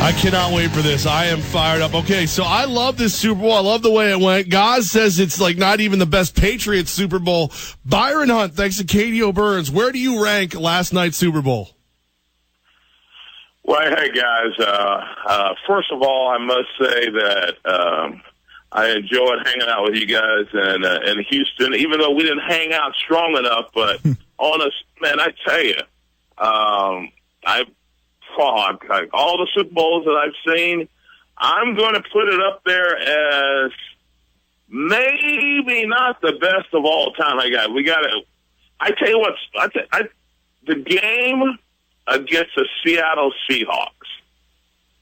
I cannot wait for this. I am fired up. Okay, so I love this Super Bowl. I love the way it went. Gaz says it's like not even the best Patriots Super Bowl. Byron Hunt, thanks to Katie O'Burns. Where do you rank last night's Super Bowl? Well, hey, guys. First of all, I must say that I enjoyed hanging out with you guys in Houston, even though we didn't hang out strong enough. But honest, man, I tell you, all the Super Bowls that I've seen, I'm going to put it up there as maybe not the best of all time. I tell you what, the game against the Seattle Seahawks,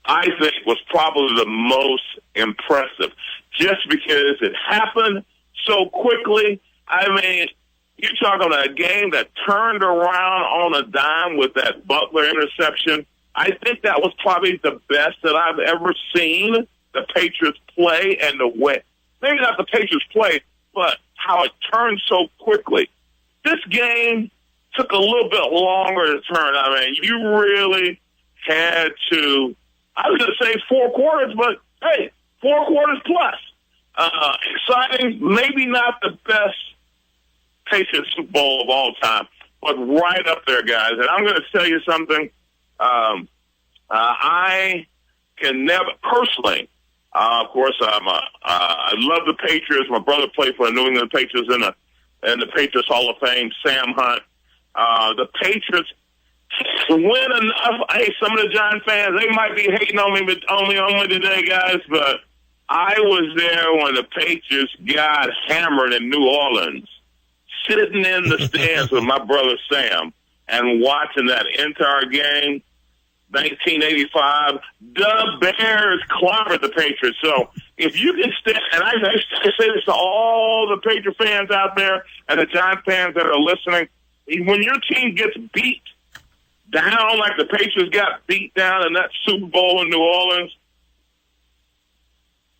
I think was probably the most impressive, just because it happened so quickly. I mean, you're talking about a game that turned around on a dime with that Butler interception. I think that was probably the best that I've ever seen the Patriots play, and the way, maybe not the Patriots play, but how it turned so quickly. This game took a little bit longer to turn. I mean, you really had to, I was going to say 4 quarters, but hey, 4 quarters plus. Exciting, maybe not the best Patriots Super Bowl of all time, but right up there, guys. And I'm going to tell you something. I can never, personally, of course, I love the Patriots. My brother played for the New England Patriots in the Patriots Hall of Fame, Sam Hunt. The Patriots win enough. Hey, some of the Giant fans, they might be hating on me, but only today, guys. But I was there when the Patriots got hammered in New Orleans, sitting in the stands with my brother Sam and watching that entire game. 1985, the Bears clobbered the Patriots. So if you can stand, and I say this to all the Patriot fans out there and the Giant fans that are listening, when your team gets beat down like the Patriots got beat down in that Super Bowl in New Orleans,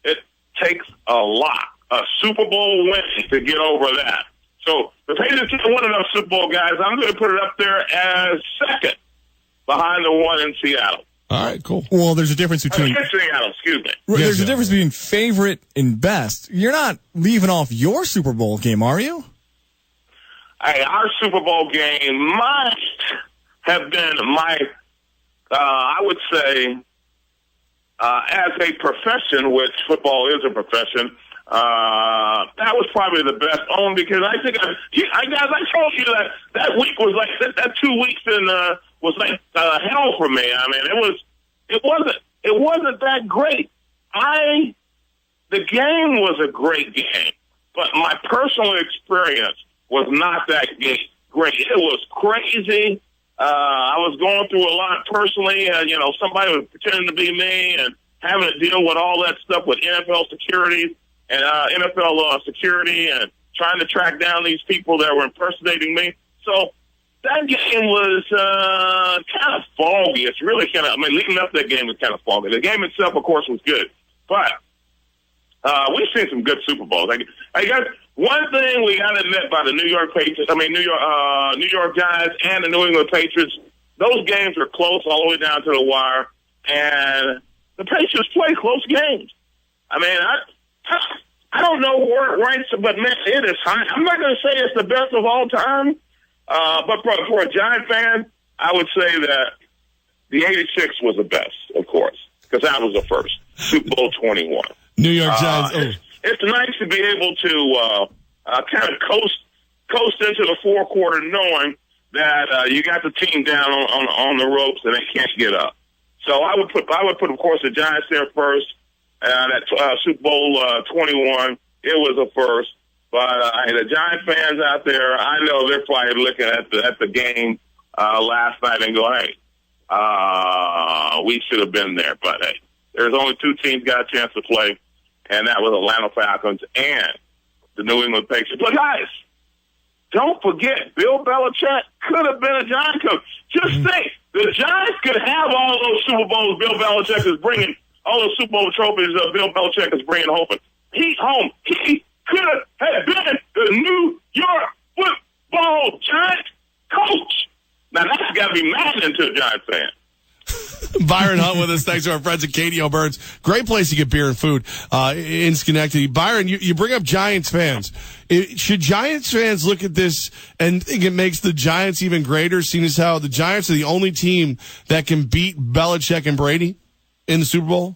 it takes a lot, a Super Bowl win to get over that. So the Patriots didn't win enough Super Bowl, guys. I'm going to put it up there as second behind the one in Seattle. All right, cool. Well, there's a difference between Seattle, excuse me. There's a difference between favorite and best. You're not leaving off your Super Bowl game, are you? Hey, our Super Bowl game might have been my, I would say, as a profession, which football is a profession, that was probably the best, only because I think guys, I told you that week was like that 2 weeks was like hell for me. I mean, it wasn't that great. The game was a great game, but my personal experience was not that great. It was crazy. I was going through a lot personally. Somebody was pretending to be me and having to deal with all that stuff with NFL security and NFL security and trying to track down these people that were impersonating me. So that game was kind of foggy. It's really leading up to that game was kind of foggy. The game itself, of course, was good. But we've seen some good Super Bowls. I got one thing we got to admit by the New York Giants and the New England Patriots, those games are close all the way down to the wire. And the Patriots play close games. I mean, I don't know where it ranks, but, man, it is high. I'm not going to say it's the best of all time, but for a Giant fan, I would say that the 86 was the best, of course, because that was the first, Super Bowl 21. New York Giants. It's nice to be able to kind of coast into the fourth quarter knowing that you got the team down on the ropes and they can't get up. So I would put, of course, the Giants there first. That Super Bowl 21, it was a first. But the Giant fans out there, I know they're probably looking at the game last night and go, hey, we should have been there. But, hey, there's only 2 teams got a chance to play, and that was Atlanta Falcons and the New England Patriots. But, guys, don't forget, Bill Belichick could have been a Giant coach. Just think, the Giants could have all those Super Bowls Bill Belichick is bringing, all those Super Bowl trophies Bill Belichick is bringing home. He could have been the New York Football Giants coach. Now, that's got to be maddening to a Giants fan. Byron Hunt with us. Thanks to our friends at Katie O'Byrne's. Great place to get beer and food in Schenectady. Byron, you bring up Giants fans. Should Giants fans look at this and think it makes the Giants even greater, seeing as how the Giants are the only team that can beat Belichick and Brady in the Super Bowl?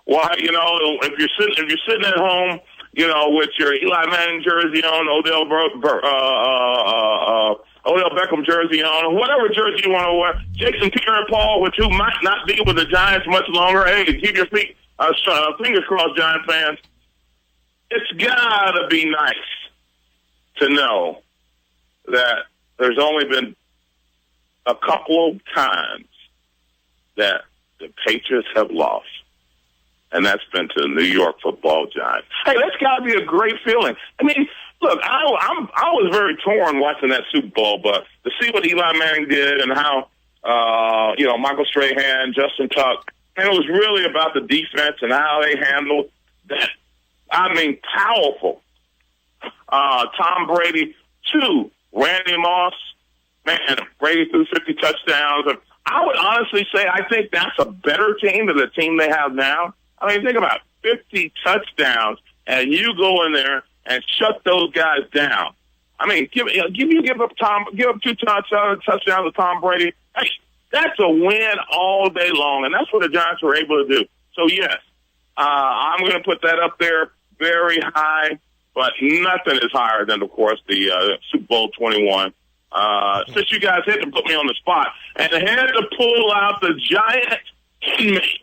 Well, if you're sitting at home, with your Eli Manning jersey on, Odell Beckham jersey on, or whatever jersey you want to wear, Jason Pierre-Paul, which who might not be with the Giants much longer. Hey, keep your fingers crossed, Giant fans. It's gotta be nice to know that there's only been a couple of times that the Patriots have lost, and that's been to the New York Football Giants. Hey, that's got to be a great feeling. I mean, look, I was very torn watching that Super Bowl, but to see what Eli Manning did and how, Michael Strahan, Justin Tuck, and it was really about the defense and how they handled that. I mean, powerful. Tom Brady, too. Randy Moss, man, Brady threw 50 touchdowns. I would honestly say I think that's a better team than the team they have now. I mean, think about it, 50 touchdowns, and you go in there and shut those guys down. I mean, give up 2 touchdowns to Tom Brady. Hey, that's a win all day long, and that's what the Giants were able to do. So yes, I'm going to put that up there very high, but nothing is higher than, of course, the Super Bowl 21. Since you guys had to put me on the spot and had to pull out the Giant in me.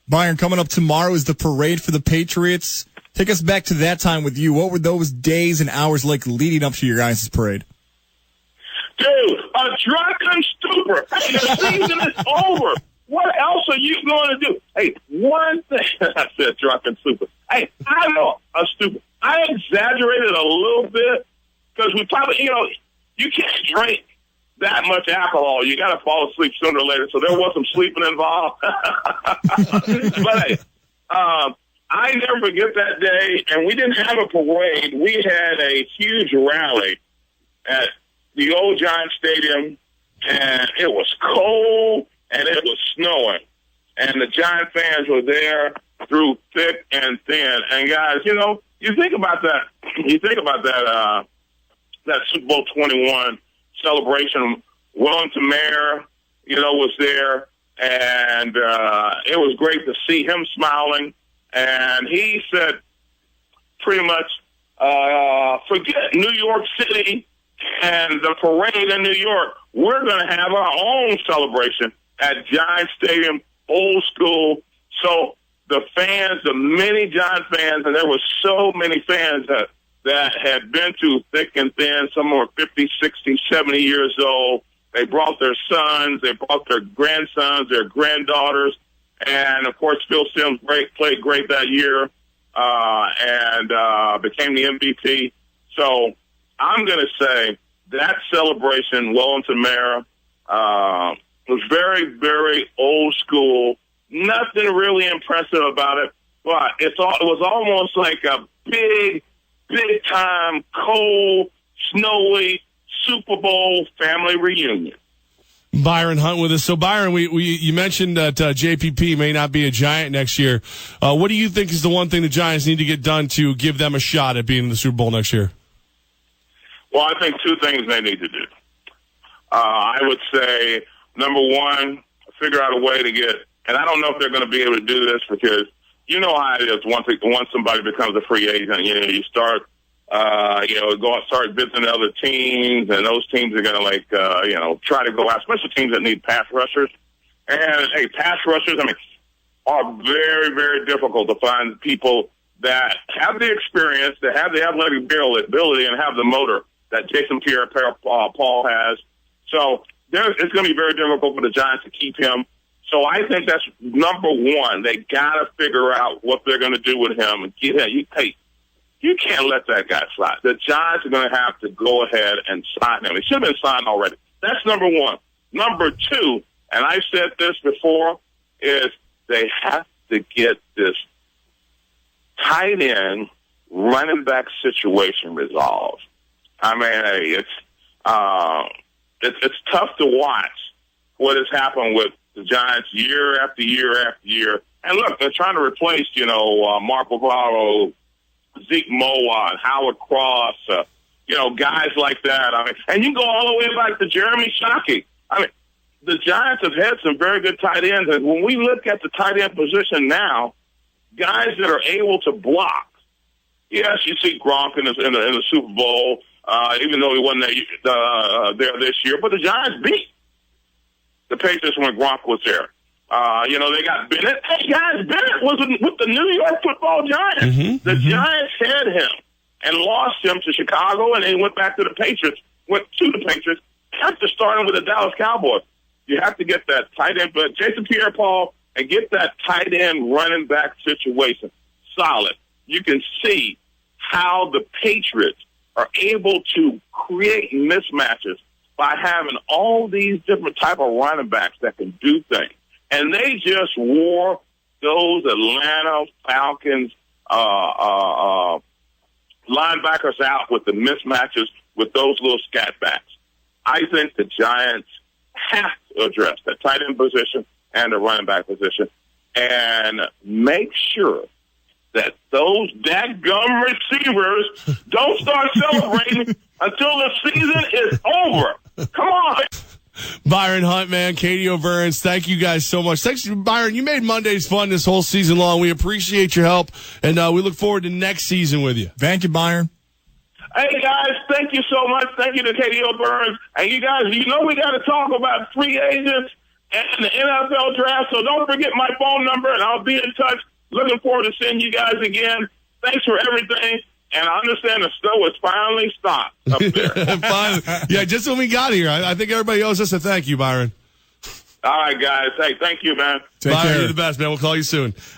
Byron, coming up tomorrow is the parade for the Patriots. Take us back to that time with you. What were those days and hours like leading up to your guys' parade? Dude, a drunken stupor. Hey, the season is over. What else are you going to do? Hey, one thing. I said drunken stupor. Hey, I know a stupor. I exaggerated a little bit because we probably, you can't drink that much alcohol. You got to fall asleep sooner or later. So there was some sleeping involved. But hey, I never forget that day. And we didn't have a parade. We had a huge rally at the old Giant Stadium, and it was cold and it was snowing. And the Giant fans were there through thick and thin. And guys, you think about that. You think about that Super Bowl 21 celebration. Wellington Mayer, was there, and it was great to see him smiling. And he said, pretty much, forget New York City and the parade in New York. We're going to have our own celebration at Giant Stadium, old school. So the fans, the many Giant fans, and there were so many fans that had been through thick and thin. Some were 50, 60, 70 years old. They brought their sons. They brought their grandsons, their granddaughters. And, of course, Phil Simms played great that year and became the MVP. So I'm going to say that celebration, Wellington Mayer, was very, very old school. Nothing really impressive about it, but it was almost like a big-time, cold, snowy Super Bowl family reunion. Byron Hunt with us. So, Byron, you mentioned that JPP may not be a Giant next year. What do you think is the one thing the Giants need to get done to give them a shot at being in the Super Bowl next year? Well, I think 2 things they need to do. I would say, number one, figure out a way to get, and I don't know if they're going to be able to do this because you know how it is once somebody becomes a free agent, you start start visiting other teams, and those teams are going to try to go out, especially teams that need pass rushers. And hey, pass rushers, are very, very difficult to find people that have the experience, that have the athletic ability, and have the motor that Jason Pierre-Paul has. So it's going to be very difficult for the Giants to keep him. So I think that's number one. They got to figure out what they're going to do with him and get him. You can't let that guy slide. The Giants are going to have to go ahead and sign him. It should have been signed already. That's number one. Number two, and I've said this before, is they have to get this tight end running back situation resolved. It's tough to watch what has happened with the Giants year after year after year. And look, they're trying to replace, Mark Bavaro, Zeke Moa, and Howard Cross, guys like that. I mean, and you can go all the way back to Jeremy Shockey. I mean, the Giants have had some very good tight ends. And when we look at the tight end position now, guys that are able to block. Yes, you see Gronk in the Super Bowl, even though he wasn't there this year. But the Giants beat the Patriots when Gronk was there. They got Bennett. Hey, guys, Bennett was with the New York Football Giants. The Giants had him and lost him to Chicago, and then went back to the Patriots, after starting with the Dallas Cowboys. You have to get that tight end, but Jason Pierre-Paul, and get that tight end running back situation solid. You can see how the Patriots are able to create mismatches by having all these different type of running backs that can do things. And they just wore those Atlanta Falcons linebackers out with the mismatches with those little scat backs. I think the Giants have to address that tight end position and the running back position and make sure that those dadgum receivers don't start celebrating until the season is over. Come on. Byron Hunt, man, Katie O'Burns, thank you guys so much. Thanks, Byron. You made Mondays fun this whole season long. We appreciate your help, and we look forward to next season with you. Thank you, Byron. Hey, guys, thank you so much. Thank you to Katie O'Burns. And you guys, we got to talk about free agents and the NFL draft, so don't forget my phone number, and I'll be in touch. Looking forward to seeing you guys again. Thanks for everything. And I understand the snow has finally stopped up there. Finally. Yeah, just when we got here. I think everybody owes us a thank you, Byron. All right, guys. Hey, thank you, man. Take Byron, care. you're the best, man. We'll call you soon.